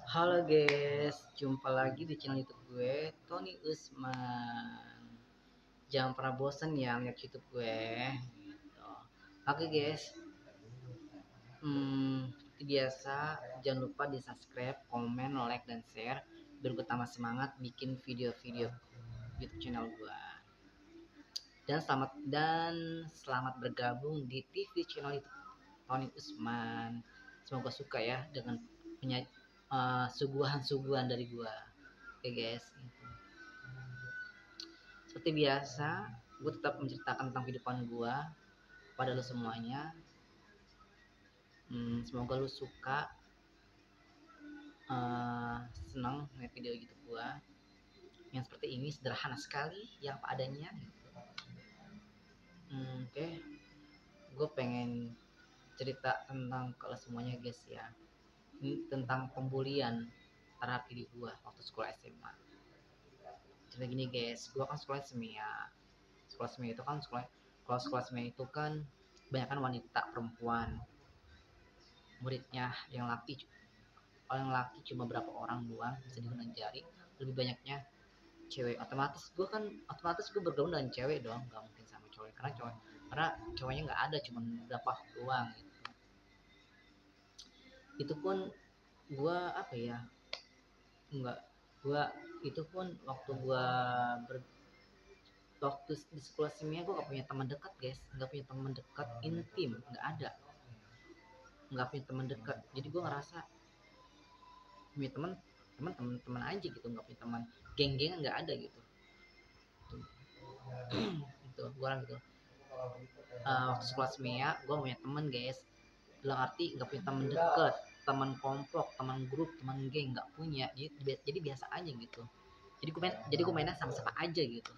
Halo guys, jumpa lagi di channel YouTube gue, Tony Usman. Jangan pernah bosan ya ngeliat YouTube gue. Gitu. Oke guys, seperti biasa, jangan lupa di subscribe, komen, like, dan share biar gue tambah semangat bikin video-video YouTube channel gue. Dan selamat bergabung di TV channel YouTube Tony Usman. Semoga suka ya dengan suguhan-suguhan dari gue. Oke guys, seperti biasa, gue tetap menceritakan tentang kehidupan gue pada lo semuanya. Semoga lo suka, senang ngeliat video YouTube gue yang seperti ini, sederhana sekali, yang apa adanya gitu. Oke, gue pengen cerita tentang kalau semuanya guys ya. Ini tentang pembulian terhadap diri gue waktu sekolah SMA. Cerita gini guys, gue kan sekolah semia. Sekolah semia itu kan kalau sekolah semia itu kan banyak kan wanita perempuan. Muridnya yang laki cuma berapa orang doang, bisa dihitung jari. Lebih banyaknya cewek. Otomatis gue bergaul dengan cewek dong, nggak mungkin sama cowok karena cowoknya nggak ada, cuma berapa doang gitu. Itu pun gue apa ya, nggak gue itu pun waktu di sekolah semia gue gak punya teman dekat guys, nggak punya teman dekat intim, nggak punya teman dekat. Jadi gue ngerasa punya teman aja gitu, nggak punya teman geng-gengan, nggak ada gitu. Gitu gue orang gitu. Waktu sekolah semia gue punya temen guys, dalam arti nggak punya teman deket, teman kelompok, teman grup, teman geng, nggak punya. Jadi biasa aja gitu. Jadi gue mainnya sama siapa aja gitu,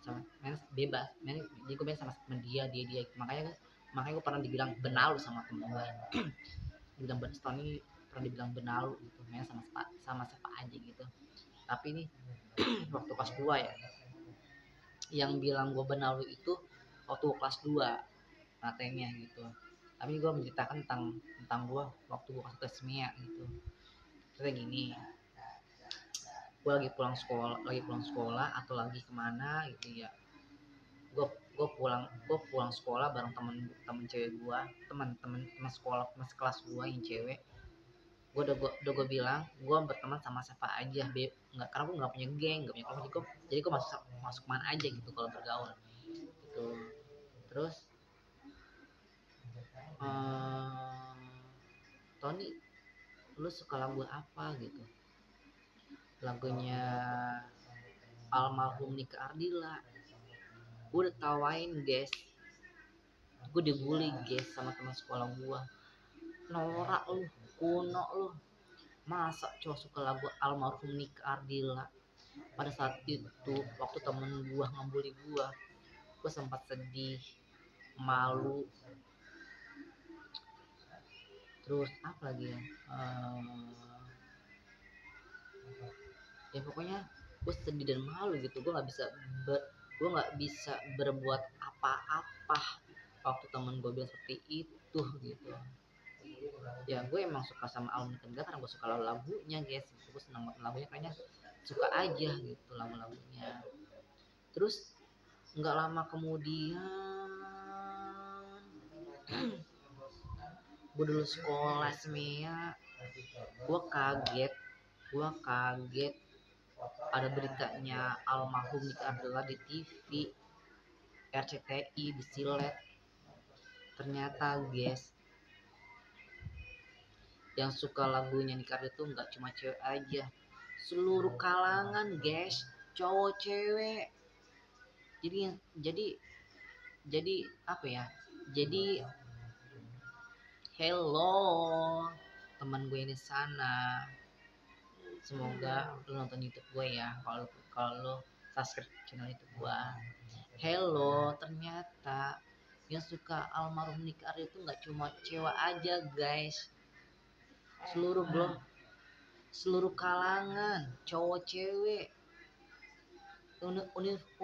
sama main bebas jadi gue main sama dia. Makanya gue pernah dibilang benalu sama temen gue. Dibilang Tony pernah dibilang benalu gitu, main sama siapa aja gitu. Tapi ini waktu kelas 2 ya, yang bilang gue benalu itu waktu kelas 2 matanya gitu. Tapi gue menceritakan tentang gue waktu gue kelas semia gitu. Terus gini, gue lagi pulang sekolah atau lagi kemana gitu ya. Gue pulang sekolah bareng temen cewek teman sekelas gue yang cewek. Gue bilang gue berteman sama siapa aja, nggak, karena gue nggak punya geng, nggak punya kelompok. Jadi gue masuk mana aja gitu kalau bergaul gitu. Terus Tony, lu suka lagu apa gitu? Lagunya almarhum Nika Ardila. Gue udah tawain guys, gue dibully guys sama teman sekolah gue. Norak lu, kuno lu, masa cowok suka lagu almarhum Nika Ardila. Pada saat itu waktu temen gue ngebully gue sempat sedih, malu. Terus apa lagi ya, ya pokoknya gue sedih dan malu gitu. Gue nggak bisa berbuat apa-apa waktu temen gue bilang seperti itu gitu. Ya gue emang suka sama Alun Kendra karena gue suka lagu-lagunya guys. Gue senang banget lagunya, kayaknya suka aja gitu lagu-lagunya. Terus nggak lama kemudian gue dulu sekolah semia, gue kaget ada beritanya almarhum Nika Ardila di TV RCTI di Silet. Ternyata guys, yang suka lagunya Nika Ardila itu nggak cuma cewek aja, seluruh kalangan guys, cowok cewek. Jadi apa ya, jadi hello teman gue di sana, semoga lu nonton YouTube gue ya. Kalau lu subscribe channel YouTube gue. Hello, ternyata yang suka almarhum Nika Ardila itu nggak cuma cewek aja guys, seluruh kalangan, cowok cewek,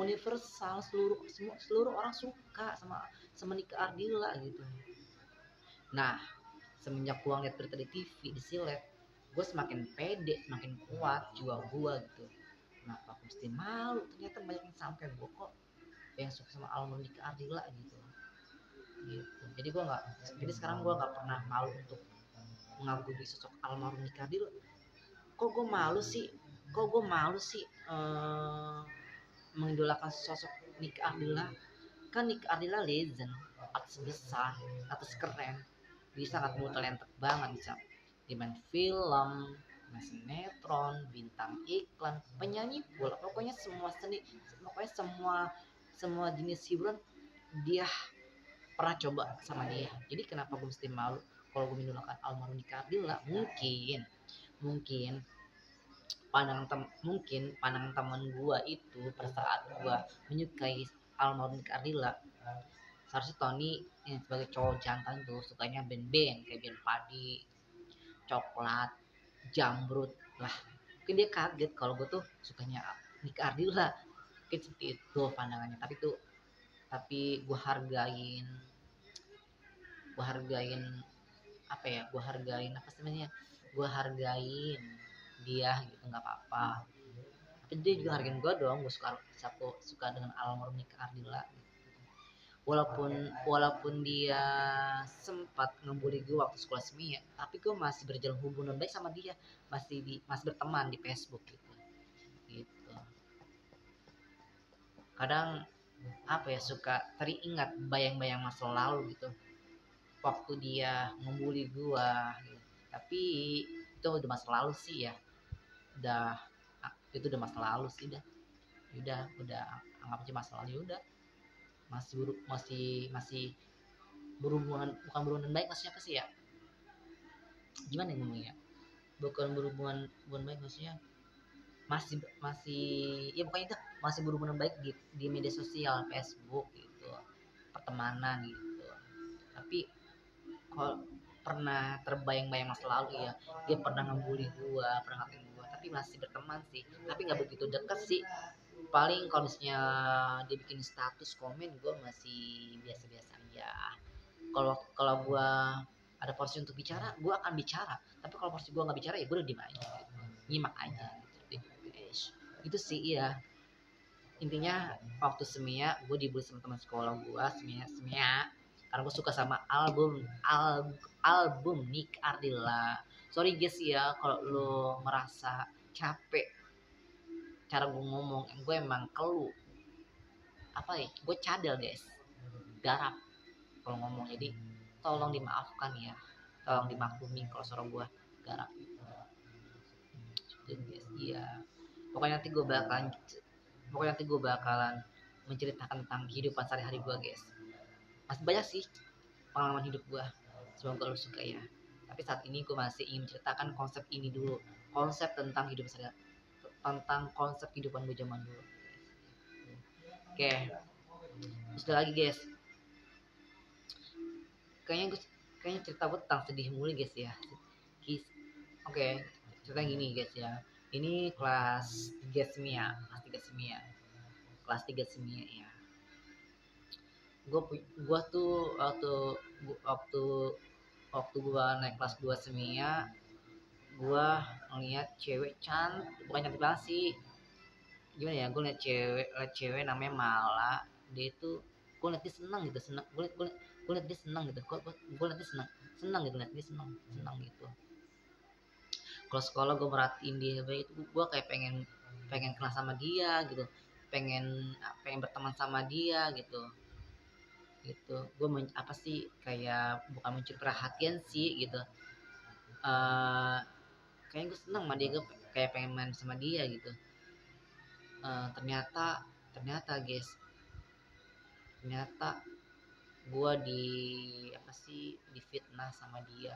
universal, seluruh orang suka sama Nika Ardila gitu. Nah, semenjak gua ngeliat berita di TV di Silet, gue semakin pede, semakin kuat jiwa gue gitu. Kenapa aku mesti malu? Ternyata banyak yang sampai gue kok yang suka sama almarhum Dika Ardila gitu. Jadi gue nggak, jadi sekarang gue nggak pernah malu untuk mengagumi sosok almarhum Dika Ardila. Kok gue malu sih mengidolakan sosok Nika Ardila. Kan Nika Ardila legend, artis besar, artis keren, bisa sangat multi talented banget, bisa dia main film, main sinetron, bintang iklan, penyanyi pula, pokoknya semua seni, pokoknya semua jenis hiburan dia pernah coba sama dia. Jadi kenapa gue mesti malu kalau gue mengidolakan almarhum Nika Ardila? Mungkin pandangan teman gua itu pada saat gua menyukai almarhum Nika Ardila, seharusnya Tony yang sebagai cowok jantan tuh sukanya band-band kayak band padi, coklat, jambrut lah. Mungkin dia kaget kalau gua tuh sukanya Nika Ardila. Mungkin seperti itu pandangannya, tapi gua hargain apa ya, apa sebenarnya, gua hargain dia gitu, nggak apa-apa. Tapi dia juga hargain gue dong, gue suka dengan almarhum Nika Ardila gitu. Walaupun dia sempat ngebully gue waktu sekolah semia, tapi gue masih berjalan hubungan baik sama dia, masih berteman di Facebook gitu. Kadang apa ya, suka teringat bayang-bayang masa lalu gitu, waktu dia ngebully gue gitu. Tapi itu udah masa lalu sih ya, udah itu udah masa lalu sih, udah anggap aja masa lalu. Udah masih berhubungan, bukan berhubungan baik, maksudnya apa sih ya, gimana ya ngomongnya, bukan berhubungan baik, maksudnya masih ya pokoknya itu masih berhubungan baik di media sosial, Facebook gitu, pertemanan gitu. Tapi kalau pernah terbayang-bayang masa lalu ya, dia pernah ngebully gua, pernah ngatain gua, tapi masih berteman sih, tapi nggak begitu dekat sih. Paling kalau misalnya dia bikin status komen, gue masih biasa-biasa aja. Kalau gue ada porsi untuk bicara, gue akan bicara. Tapi kalau porsi gue nggak bicara, ya gue udah diem aja gitu. Nyimak aja gitu guys. Itu sih ya, intinya waktu semia gue dibully sama teman sekolah gue, semia karena gue suka sama album Nick Ardila. Sorry guys ya kalau lo merasa capek cara gue ngomong, gue emang keluh, apa ya, gue cadel guys, garap kalau ngomong, jadi tolong dimaafkan ya, tolong dimaklumi kalau suara gue garap gitu guys. Iya, pokoknya nanti gue bakalan menceritakan tentang kehidupan sehari-hari gue guys. Masih banyak sih pengalaman hidup gue, semoga lo suka ya. Tapi saat ini gue masih ingin menceritakan konsep ini dulu, konsep tentang hidup saya, tentang konsep kehidupan gue zaman dulu. Oke, terus lagi guys, kayaknya cerita gue tentang sedih mulu guys ya. Oke, cerita gini guys ya, ini kelas 3 semia, kelas 3 semia ya. Gue tuh waktu waktu gue naik kelas 2 semia, gue ngeliat cewek cantik, bukan cantik banget sih, gimana ya, gue liat cewek namanya Mala. Dia itu gue liat dia senang gitu, gue liat dia senang gitu, gue liat dia senang gitu, liat dia senang gitu. Kalau sekolah gue merhatiin dia baik itu, gue kayak pengen kenal sama dia gitu, pengen berteman sama dia gitu. Gue apa sih, kayak bukan mencuri perhatian sih gitu, uh, kayak gue seneng sama dia, gue kayak pengen main sama dia gitu. Ternyata guys, gue difitnah sama dia.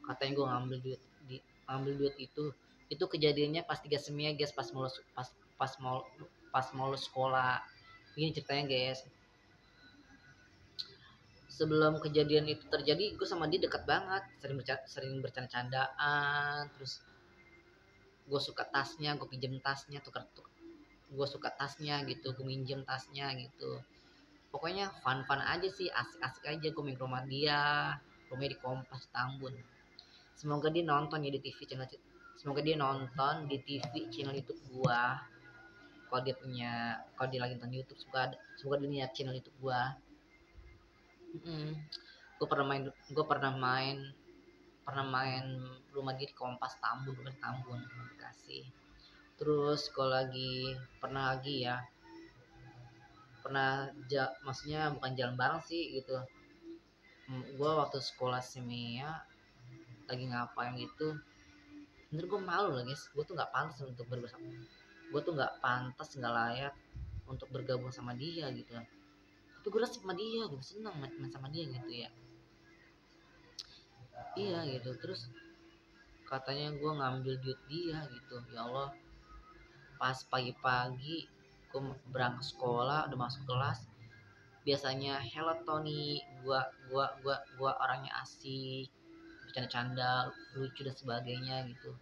Katanya gue ngambil duit itu kejadiannya pas 3 semia guys, pas mau sekolah. Ini ceritanya guys, sebelum kejadian itu terjadi gue sama dia dekat banget, sering bercanda-candaan. Terus gue suka tasnya, gue pinjem tasnya, gue suka tasnya gitu, gue minjem tasnya gitu. Pokoknya fun aja sih, asik-asik aja. Gue main ke rumah dia, rumahnya di Kompas Tambun. semoga dia nonton ya di TV channel, semoga dia nonton di TV channel YouTube gua. Kalau dia lagi nonton YouTube, semoga dia lihat channel YouTube gua. Gue pernah main rumah dia di Kompas Tambun, rumah Tambun Bekasi. Terus kalau lagi pernah lagi ya, maksudnya bukan jalan bareng sih gitu. Gue waktu sekolah semia lagi ngapain gitu, bener gue malu lah guys, gue tuh nggak pantas untuk bergabung, gue tuh nggak pantas, nggak layak untuk bergabung sama dia gitu. Tapi gue rasa sama dia, gue senang main sama dia gitu ya. Iya gitu. Terus katanya gue ngambil duit dia gitu. Ya Allah, pas pagi-pagi gue berangkat sekolah, udah masuk kelas, biasanya hello Tony, gua orangnya asik, bercanda-canda, lucu dan sebagainya gitu.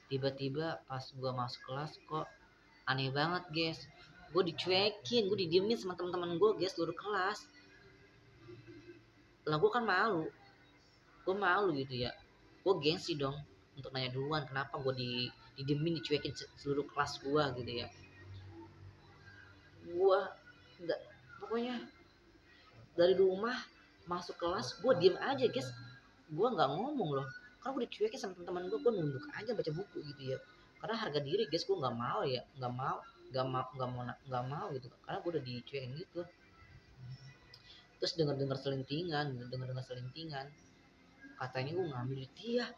Tiba-tiba pas gua masuk kelas kok aneh banget guys, gue dicuekin, gue didiemin sama teman-teman gue guys, seluruh kelas. Lah gue kan malu gitu ya, gue gengsi dong untuk nanya duluan, kenapa gue didiemin, dicuekin seluruh kelas gue gitu ya. Gue nggak, pokoknya dari rumah masuk kelas gue diem aja guys, gue nggak ngomong loh, karena gue dicuekin sama teman-teman gue nunduk aja baca buku gitu ya. Karena harga diri guys, gue nggak mau ya, nggak mau gitu, karena gue udah dicuekin gitu. Terus dengar selintingan katanya gue ngambil dia.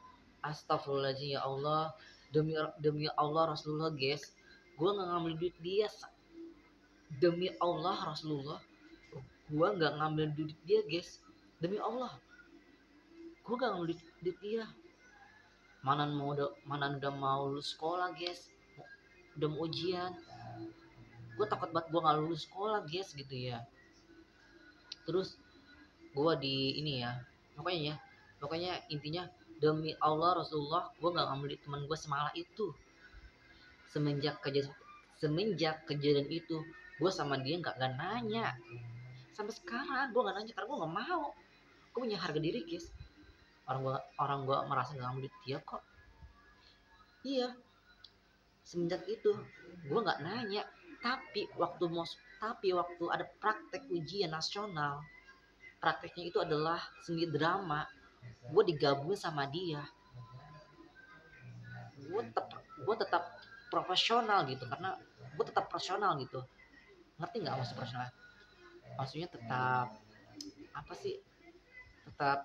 Astagfirullahaladzim, ya Allah, demi Allah Rasulullah guys, gue nggak ngambil duit dia. Demi Allah Rasulullah, gue nggak ngambil duit dia guys. Demi Allah, gue gak ngambil duit dia. Mana udah mau lulus sekolah guys, udah mau ujian, gue takut banget gue gak lulus sekolah guys gitu ya. Terus gue di ini ya, pokoknya intinya demi Allah Rasulullah, gue gak ngambil duit teman gue semalah itu. Semenjak kejadian itu, gue sama dia gak nanya. Sampai sekarang gue gak nanya, karena gue gak mau. Gue punya harga diri guys. Orang gue merasa gak ngambil duit dia kok. Iya, semenjak itu gue nggak nanya. Tapi waktu ada praktek ujian nasional, prakteknya itu adalah seni drama, gue digabungin sama dia. Gue tetap profesional gitu, karena gue tetap profesional gitu. Ngerti nggak maksud profesional? Maksudnya tetap apa sih, bukan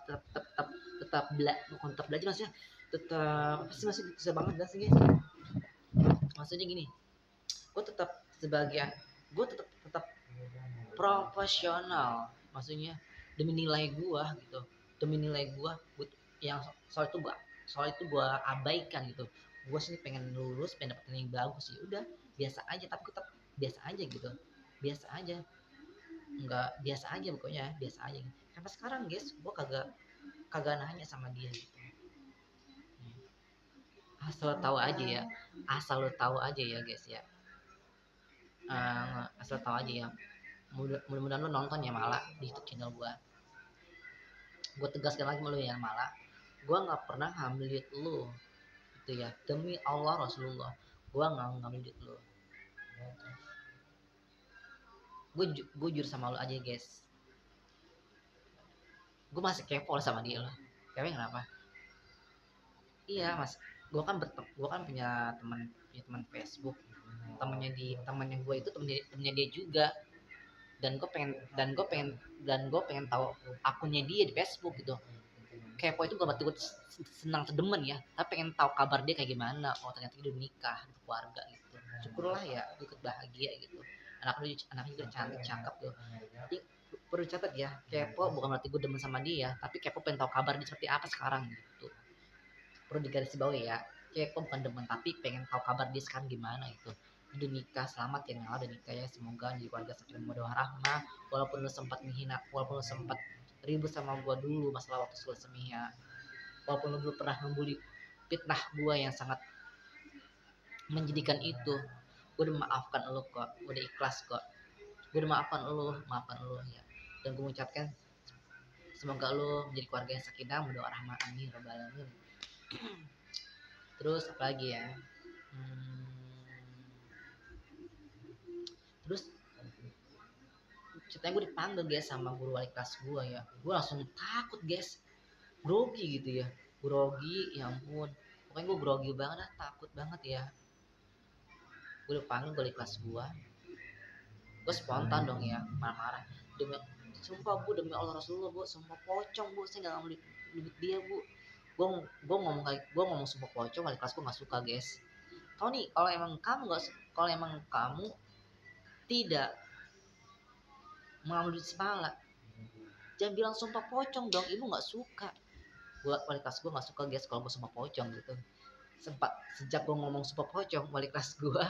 tetap belajar, maksudnya tetap apa sih, masih bisa banget gak sih guys? Maksudnya gini, gue tetap sebagian, gue tetap profesional, maksudnya demi nilai gue gitu, demi nilai gue yang soal itu gue abaikan gitu. Gue sih pengen lulus, pengen dapet nilai yang bagus sih, udah biasa aja, tapi tetap biasa aja gitu, biasa aja, nggak biasa aja, pokoknya biasa aja gitu. Sampai sekarang guys, gue kagak nanya sama dia gitu. Asal tahu aja ya, asal lo tahu aja ya guys ya, asal tahu aja ya, mudah-mudahan lo nonton ya Mala di YouTube channel gue tegaskan lagi sama lo ya Mala, gue nggak pernah ngambil duit lo gitu ya, demi Allah Rasulullah, gue nggak ngambil duit lo. Gue jujur sama lo aja guys, gue masih kepo sama dia lo. Kepo kenapa? Iya mas, gue kan punya teman Facebook, temannya gue itu temennya dia juga. Dan gue pengen tahu akunnya dia di Facebook gitu. Kepo itu gak berarti gue senang sedemen ya, tapi pengen tahu kabar dia kayak gimana. Oh ternyata dia udah nikah, keluarga gitu. Syukurlah ya, gue ikut bahagia gitu. Anaknya juga cantik, cakep tuh. Jadi, perlu catat ya, kepo bukan berarti gue demen sama dia, tapi kepo pengen tahu kabar dia seperti apa sekarang gitu. Perlu digarisbawahi ya, kepo bukan demen, tapi pengen tahu kabar dia sekarang gimana gitu. Udah nikah, selamat ya Nala, udah nikah ya, semoga di keluarga sakinah mawaddah warahmah. Walaupun lu sempat menghina, walaupun lu sempat ribut sama gua dulu masalah waktu sekolah semia, walaupun lu dulu pernah membuli, fitnah gua yang sangat menjadikan itu, gua udah maafkan lu kok, udah ikhlas kok, gua udah maafkan lu ya. Dan gua mengucapkan semoga lu menjadi keluarga yang sakinah mawaddah warahmah, amin rabbal alamin. Terus apa lagi ya, hmm, terus ceritanya gue dipanggil guys sama guru wali kelas gue ya, gue langsung takut guys, grogi gitu ya, grogi, ya ampun, pokoknya gue grogi banget lah, takut banget ya. Gue dipanggil wali kelas gue spontan dong ya, marah-marah, demi, sumpah bu, demi Allah Rasulullah bu, sumpah pocong bu, saya nggak mau duit dia bu. Gue ngomong sumpah pocong, wali kelas gue nggak suka guys. Kau nih, kalau emang kamu nggak, kalau emang kamu tidak mengambil duit semala, jangan bilang sumpah pocong dong, ibu nggak suka. Wali kelas gue nggak suka guys kalau gue sumpah pocong gitu. Sempat sejak gue ngomong sumpah pocong, wali kelas gue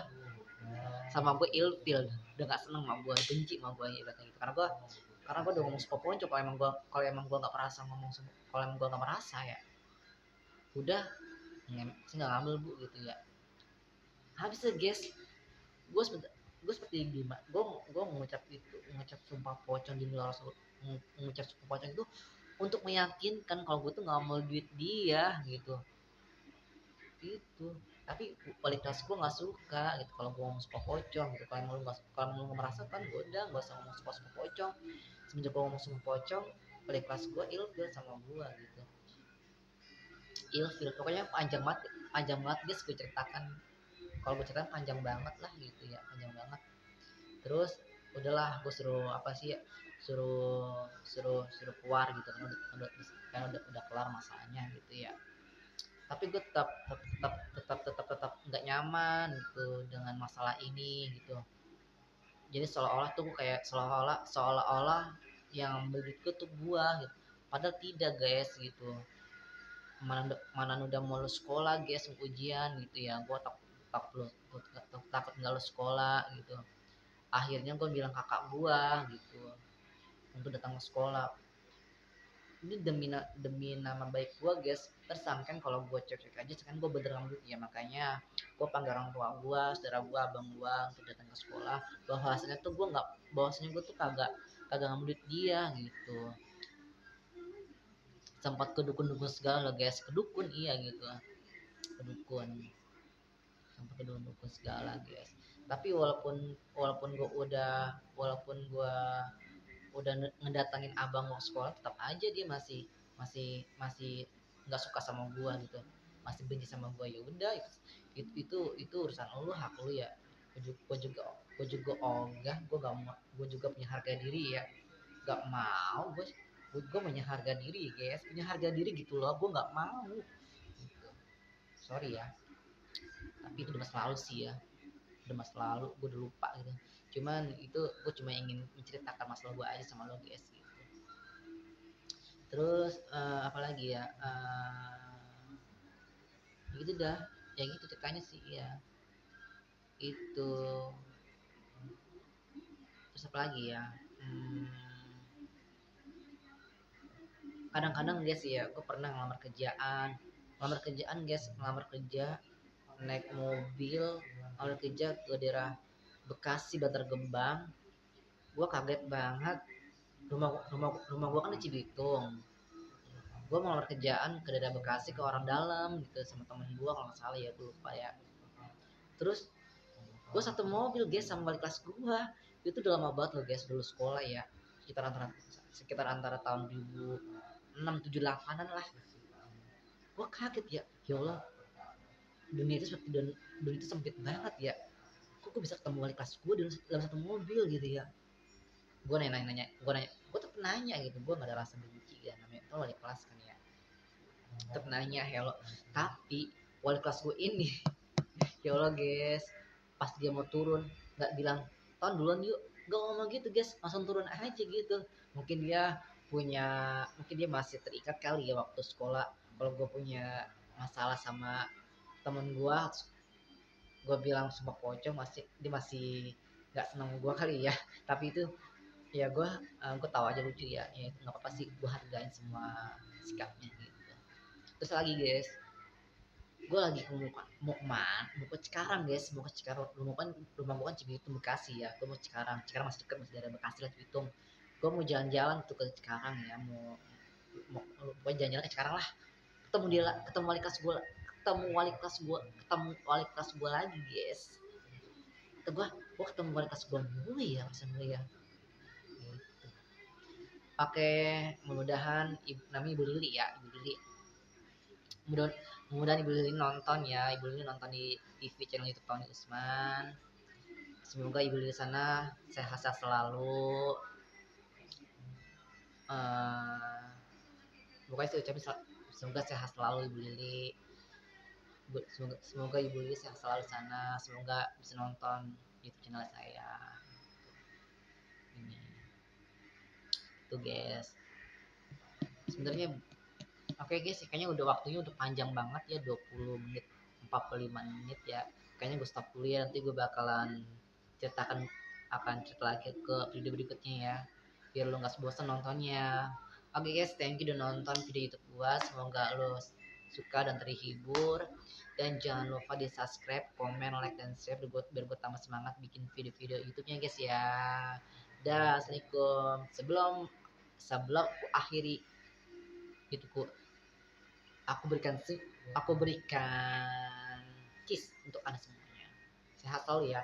sama gue ilfil, udah gak seneng sama gue, benci sama gue ya gitu. Karena gue udah ngomong sumpah pocong. Kalau emang gue nggak merasa ngomong, kalau emang gue nggak merasa ya udah, saya nggak ngambil bu gitu ya. Habis itu guys, gue seperti gimana, gue mengucap sumpah pocong di luar, mengucap sumpah pocong itu untuk meyakinkan kalau gue tuh nggak mau duit dia gitu. Itu tapi wali kelas gue nggak suka gitu kalau gue ngomong sumpah pocong gitu. Kalau lu nggak merasakan, gue udah nggak usah ngomong sumpah pocong. Semenjak gue ngomong sumpah pocong, wali kelas gue ilfil sama gue gitu, ilfil pokoknya, panjang banget guys gue ceritakan. Kalau gue ceritakan panjang banget lah gitu ya, panjang banget. Terus udahlah, gue suruh apa sih ya, suruh keluar gitu kan, udah kelar masalahnya gitu ya. Tapi gue tetap nggak nyaman gitu dengan masalah ini gitu. Jadi seolah-olah tuh gue kayak, seolah-olah yang ambil duit gue tuh gue gitu, padahal tidak guys gitu. Mana udah mau lulus sekolah guys, ujian gitu ya, gue takut nggak lulus sekolah gitu. Akhirnya gue bilang kakak gue gitu untuk datang ke sekolah. Ini demi nama baik gue guys, tersangkan kalau gue cek aja kan gue beneran duit ya. Makanya gue panggil orang tua gue, saudara gue, abang gue untuk datang ke sekolah, bahwasanya tuh gue nggak, bahwasanya gue tuh kagak kagak ngambil duit dia gitu. Sempat ke dukun-dukun segala loh guys, ke dukun, iya gitu, ke dukun, sampai ke dukun segala guys. Tapi walaupun gue udah ngedatangin abang mau sekolah, tetap aja dia masih nggak suka sama gua gitu, masih benci sama gua. Ya udah, itu urusan lu, hak lu ya. Gua juga ogah, gua juga punya harga diri ya. Gak mau gua punya harga diri guys, punya harga diri gitu loh, gua nggak mau gitu. Sorry ya, tapi itu udah masa lalu sih ya, udah masa lalu, gue udah lupa gitu. Cuman itu gue cuma ingin menceritakan masalah gue aja sama lo guys gitu. Terus apa lagi ya, gitu dah, ya gitu ceritanya sih ya itu. Terus apa lagi ya, kadang-kadang guys ya, gue pernah ngelamar kerjaan guys, ngelamar kerja naik mobil, ngelamar kerja ke daerah Bekasi, Bantar Gebang. Gue kaget banget, rumah gue kan di Cibitung. Gue mau ngelamar kerjaan ke daerah Bekasi, ke orang dalam gitu sama temen gue kalau nggak salah ya, gue lupa ya. Terus gue satu mobil guys sama wali kelas gue. Itu udah lama banget loh guys, dulu sekolah ya, sekitar antara tahun 2006, 7, 8-an lah. Gue kaget ya, ya Allah, dunia itu seperti dunia itu sempit banget ya. Kok gue bisa ketemu wali kelas gue dalam satu mobil gitu ya. Gue tetep nanya gitu, gue gak ada rasa benci ya, namanya itu wali kelas kan ya. Tetep nanya hello. Tapi wali kelas gue ini ya Allah guys, pas dia mau turun nggak bilang ton duluan yuk, gak ngomong gitu guys, langsung turun aja gitu. Mungkin dia masih terikat kali ya waktu sekolah. Kalau gue punya masalah sama temen gue bilang sumpah pocong, dia masih nggak seneng gue kali ya. Tapi itu ya gue tahu aja, lucu ya, ya nggak apa-apa sih, gue hargain semua sikapnya gitu. Terus lagi guys, gue lagi mau ke Cikarang guys, mau ke Cikarang. Rumah gue kan Cibitung Bekasi ya, gue mau Cikarang masih dekat, masih dari Bekasi lah, Cibitung. Gue mau jalan-jalan tuh ke Cikarang ya, mau jalan-jalan ke Cikarang lah. ketemu wali kelas gue ketemu wali kelas gue lagi guys. Kata gue ketemu wali kelas gue dulu ya masa gue ya gitu. Oke, mudah-mudahan namanya Ibu Lili ya, Ibu Lili. Mudah-mudahan Ibu Lili nonton ya, Ibu Lili nonton di TV channel YouTube Tony Usman. Semoga Ibu Lili sana sehat-sehat selalu. Pokoknya saya ucapin semoga sehat selalu Ibu Lili. Semoga Ibu Lili sehat selalu sana. Semoga bisa nonton YouTube channel saya. Ini tuh guys. Sebenarnya oke guys, kayaknya waktunya udah panjang banget ya, 20 menit 45 menit ya. Kayaknya gue stop dulu ya, nanti gue bakalan akan cerita lagi ke video berikutnya ya, biar lo gak bosan nontonnya. Oke guys, thank you udah nonton video YouTube gue. Semoga lo suka dan terhibur, dan jangan lupa di subscribe, komen, like, dan share biar gue tambah semangat bikin video-video YouTube-nya guys ya. Dah, assalamualaikum. Sebelum aku akhiri videoku, aku berikan kiss untuk anda semuanya. Sehat selalu ya.